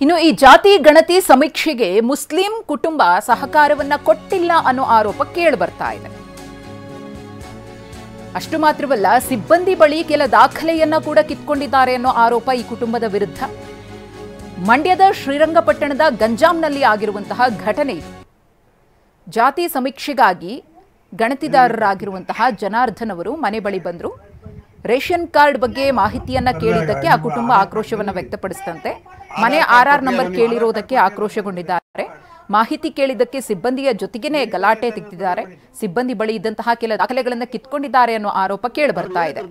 ಇನ್ನು ಈ ಜಾತಿ ಗಣತಿ ಸಮೀಕ್ಷೆಗೆ ಮುಸ್ಲಿಂ ಕುಟುಂಬ ಸಹಕಾರವನ್ನ ಕೊಟ್ಟಿಲ್ಲ ಅನ್ನೋ ಆರೋಪ ಕೇಳಿಬರ್ತಾ ಇದೆ. ಅಷ್ಟು ಮಾತ್ರವಲ್ಲ, ಸಿಬ್ಬಂದಿ ಬಳಿ ಕೆಲ ದಾಖಲೆಯನ್ನ ಕೂಡ ಕಿತ್ಕೊಂಡಿದ್ದಾರೆ ಅನ್ನೋ ಆರೋಪ ಈ ಕುಟುಂಬದ ವಿರುದ್ಧ. ಮಂಡ್ಯದ ಶ್ರೀರಂಗಪಟ್ಟಣದ ಗಂಜಾಂನಲ್ಲಿ ಆಗಿರುವಂತಹ ಘಟನೆ. ಜಾತಿ ಸಮೀಕ್ಷೆಗಾಗಿ ಗಣತಿದಾರರಾಗಿರುವಂತಹ ಜನಾರ್ದನ್ ಅವರು ಮನೆ ಬಳಿ ಬಂದ್ರು. ರೇಷನ್ ಕಾರ್ಡ್ ಬಗ್ಗೆ ಮಾಹಿತಿಯನ್ನ ಕೇಳಿದ್ದಕ್ಕೆ ಆ ಕುಟುಂಬ ಆಕ್ರೋಶವನ್ನ ವ್ಯಕ್ತಪಡಿಸಿದಂತೆ ಮನೆ RR ನಂಬರ್ ಕೇಳಿರೋದಕ್ಕೆ ಆಕ್ರೋಶಗೊಂಡಿದ್ದಾರೆ. ಮಾಹಿತಿ ಕೇಳಿದ್ದಕ್ಕೆ ಸಿಬ್ಬಂದಿಯ ಜೊತೆಗೇನೆ ಗಲಾಟೆ ತೆಗೆದಿದ್ದಾರೆ. ಸಿಬ್ಬಂದಿ ಬಳಿ ಇದ್ದಂತಹ ಕೆಲ ದಾಖಲೆಗಳನ್ನ ಕಿತ್ಕೊಂಡಿದ್ದಾರೆ ಅನ್ನೋ ಆರೋಪ ಕೇಳಿ ಬರ್ತಾ ಇದೆ.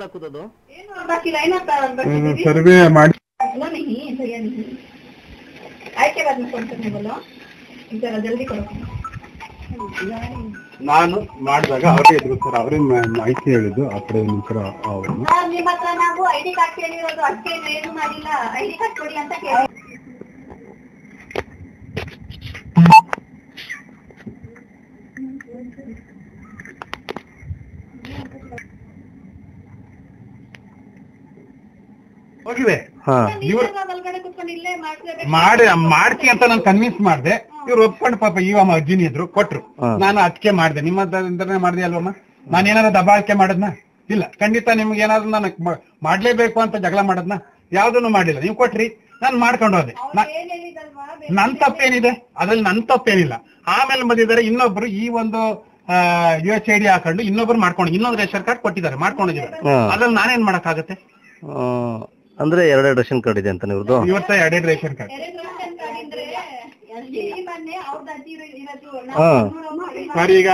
ನಾನು ಮಾಡಿದಾಗ ಅವರೇ ಇದ್ರು ಸರ್, ಅವರೇ ಮಾಹಿತಿ ಹೇಳಿದ್ದು ಆ ಕಡೆ ನಿಂತರ ಅವರು ನಿಮ್ಮ ಹತ್ರ ನಾವು ID ಕಾರ್ಡ್ ಕೇಳಿರೋದು, ಅಷ್ಟೇ ಏನು ಮಾಡಿಲ್ಲ. ID ಕಾರ್ಡ್ ಕೊಡಿ ಅಂತ ಕೇಳಿ ಹೋಗಿವೆ. ಮಾಡ್ತಿ ಅಂತ ನಾನು ಕನ್ವಿನ್ಸ್ ಮಾಡಿದೆ. ಇವ್ರು ಒಪ್ಕೊಂಡು ಪಾಪ ಇವಮ್ಮ ಅಜ್ಜಿನಿ ಇದ್ರು ಕೊಟ್ರು. ನಾನು ಅದಕ್ಕೆ ಮಾಡಿದೆ. ನಿಮ್ಮ ಮಾಡಿದೆ ಅಲ್ವಮ್ಮ? ನಾನು ಏನಾದ್ರು ದಬಾಳಿಕೆ ಮಾಡದ್ನ? ಇಲ್ಲ. ಖಂಡಿತ ನಿಮ್ಗೆ ಏನಾದ್ರು ನಾನು ಮಾಡ್ಲೇಬೇಕು ಅಂತ ಜಗಳ ಮಾಡದ್ನ? ಯಾವ್ದನ್ನು ಮಾಡಿಲ್ಲ. ನೀವು ಕೊಟ್ರಿ, ನಾನು ಮಾಡ್ಕೊಂಡು ಹೋದೆ. ನನ್ ತಪ್ಪೇನಿದೆ ಅದ್ರಲ್ಲಿ? ನನ್ ತಪ್ಪೇನಿಲ್ಲ. ಆಮೇಲೆ ಬಂದಿದ್ದಾರೆ ಇನ್ನೊಬ್ರು ಈ ಒಂದು USAID ಹಾಕೊಂಡು ಇನ್ನೊಬ್ರು ಮಾಡ್ಕೊಂಡು ಇನ್ನೊಂದು ರೇಷನ್ ಕಾರ್ಡ್ ಕೊಟ್ಟಿದ್ದಾರೆ, ಮಾಡ್ಕೊಂಡಿದ್ದಾರೆ. ಅದ್ರಲ್ಲಿ ನಾನೇನ್ ಮಾಡಕ್ಕಾಗತ್ತೆ? ಅಂದ್ರೆ 2 ರೇಷನ್ ಕಾರ್ಡ್ ಇದೆ ಅಂತ ನಿಮ್ದು? ಇವತ್ತ 2 ರೇಷನ್ ಕಾರ್ಡ್. ಸರ್, ಈಗ